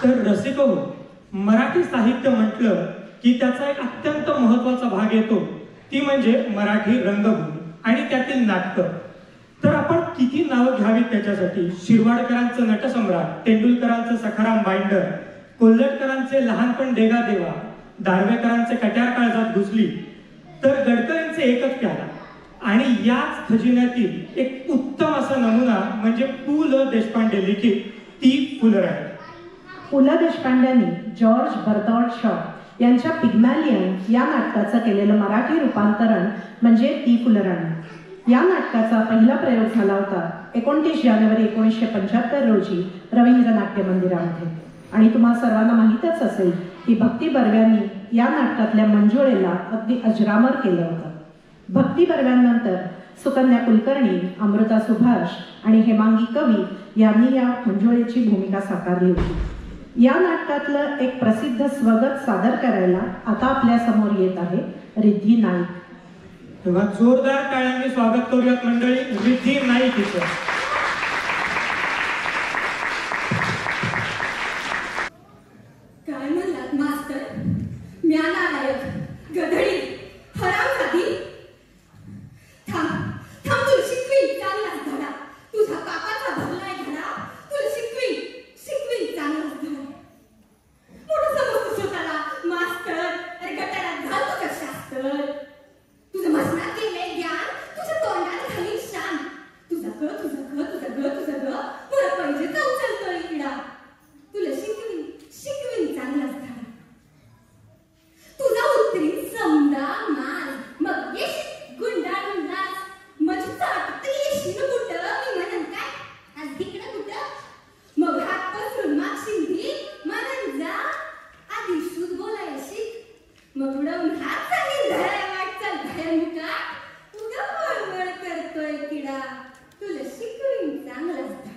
तर रसिक हो, मराठी साहित्य म्हटलं की त्याचा एक अत्यंत महत्त्वाचा भाग येतो, ती म्हणजे मराठी रंगभूमी आणि त्यातील नाटकं. तर आपण किती नावं घ्यावीत त्याच्यासाठी. शिरवाडकरांचं नटसम्राट, तेंडुलकरांचं सखाराम बाइंडर, कोल्हटकरांचे लहानपण डेगा देवा, दार्वेकरांचे कट्यार काळजात घुसली, तर गडकरींचे एकच प्याला. आणि याच खजिन्यातील एक उत्तम असा नमुना म्हणजे पु ल देशपांडे लिखित ती फुलराणी. पु ल देशपांड्यांनी जॉर्ज बर्नार्ड शॉ यांच्या पिग्मॅलियन या नाटकाचं केलेलं मराठी रूपांतरण म्हणजे ती फुलराणी. या नाटकाचा पहिला प्रयोग झाला होता 29 जानेवारी 1975 रोजी रवींद्र नाट्य मंदिरामध्ये. आणि तुम्हाला सर्वांना माहीतच असेल की भक्ती बर्व्यांनी या नाटकातल्या मंजुळेला अगदी अजरामर केलं होतं. भक्ती बर्व्यांनंतर सुकन्या कुलकर्णी, अमृता सुभाष आणि हेमांगी कवी यांनी या मंजुळेची भूमिका साकारली होती. या नाटकातलं एक प्रसिद्ध स्वगत सादर करायला आता आपल्या समोर येत आहे रिद्धी नाईक. तेव्हा जोरदार टाळ्यांनी स्वागत करूयात मंडळी रिद्धी नाईक हिचं. काय म्हणलात मास्तर? म्या नालायक, गधडी, हरामजादी. थांब थांब, तुला शिकवीन चांगलाच धडा. तुझा काकाचा भरलाय धडा, तुला शिकवीन चांगलाच धडा. मोठं समजतो स्वतःला मास्तर. अरे गटारात घाल तुझं शास्त्र. तुझं मसनात गेलंय ज्ञान, तुझ्या तोंडात घालीन शान. तुझा ग पुढं पैजेचा उचलतोय किडा. तुला शिकवीन चांगलाच धडा. तुझा उतरीन समजा माल, मग येशील गुंडाळून नाच. माझी चाटते येशील कुठं, मी म्हणन काय आज तिकडं कुठं. मग हात पसरून मागशील भीक, म्हणन जा आधी शुद्ध बोलायला शिक. मग उडवून हात चालीन धराय वाटचाल बाहेर मुका. उगा वळवळ करतोय किडा. तुला शिकवीन चांगलाच धडा.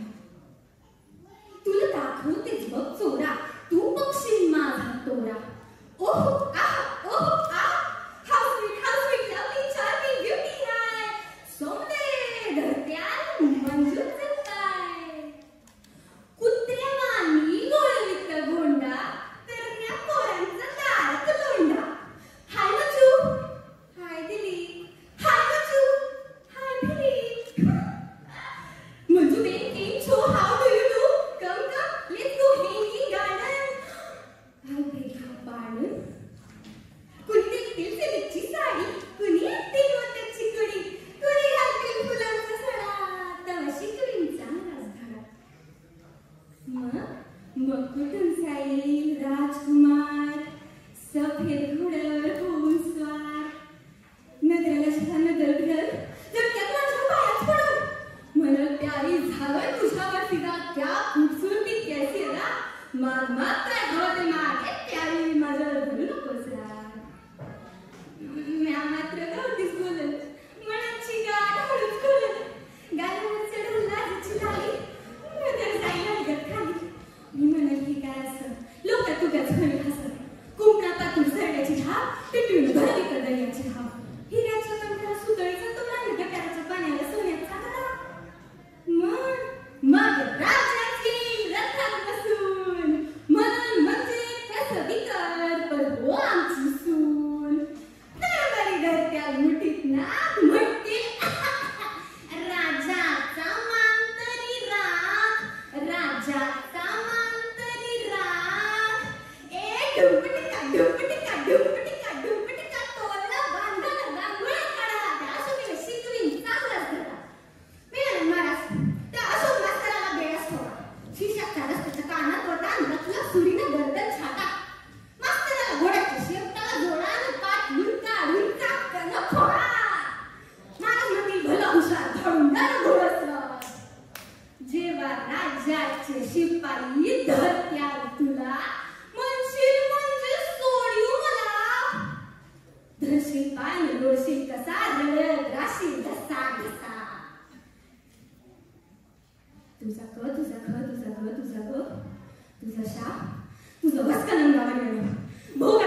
तुला दाखवतेच बघ चोरा, तू बघशील माझा तोरा. ओहो आहा, how sweet lovely charming beauty आहे. सोमने धरत्याल मंजूरचं काय. कुत्र्यावानी गोळवित गोंडा, तरण्या पोरांचा दारात लोंढा. हाय मचू, हाय दिली, हाय मचू, हाय दिली. मंजू बेन came so how do you do? Come, let's go hanging garden. I beg your pardon. कुणी देखील सिल्कची साडी, कुणी एकतील मोत्याची कडी, कुणी घालतील फुलांचा सडा. तवा शिकवीन चांगलाच धडा. मग कुठून जाईल राजकुमार, सफेद घोड्यावर होऊन स्वार. नजरेला शहा नजर घर, झटक्यात माझ्या पायात पडून. म्हणल प्यारी झावं तुझ्यावर फिदा, क्या खूबसूरती कैसी रा. माग काय हवं ते मागे, प्यारी माझ्यावर धरू नकोस रा. म्या मात्र गवतीच बोलल, मनाची गाठ हळूच खोलल. गालावर चढून लाजची लाली, नजर जाईल अलगद खाली. मी म्हणल की काय असं लोक तुझ्याच घरी हसत. कुंपणापातून सरड्याची धाव, पिटून भरली कदर्याची धाव. हिऱ्याच्या कंठाला सुतळीचा तो राणी, गटाराच्या पाण्याला सोन्याचा गदा. मग राजाची रथात बसून, म्हणून म्हणजे कसं बिकर पण हो आमची सून. दरबारी धरत्या मुठीत ना म्हणते राजाचा मान तरी राख, राजाचा मान तरी राख. ए ढुंपटिका ढुंपटिका ढुंपटिका ढुंपटिका, तोला बांधला रांगोळ्या काढा. त्या अशोकीला शिकवीन चांगलाच धडा. मी महाराज त्या अशोक मास्तराला बेडस ठेवा. शिष्याच्या रस्त्याच्या कानात होता, नकला सुरीनं गर्दन छाटा. मास्तराला घोड्याच्या शेपटाला जोडा, पाठ लुटकाढून चाकन फोडा. महाराज म्हणतील भला हुशार, धडून घोडसवार. जेव्हा राज्याचे शिपाई धरत्याल तुला, म्हणशील म्हणजे सोडीव मला. धरशील पाय न लोळशील कसा, रडत राशील घसा घसा. तुझा तुझा शा, तुझं वस्कन अंगावर येणं. भोगा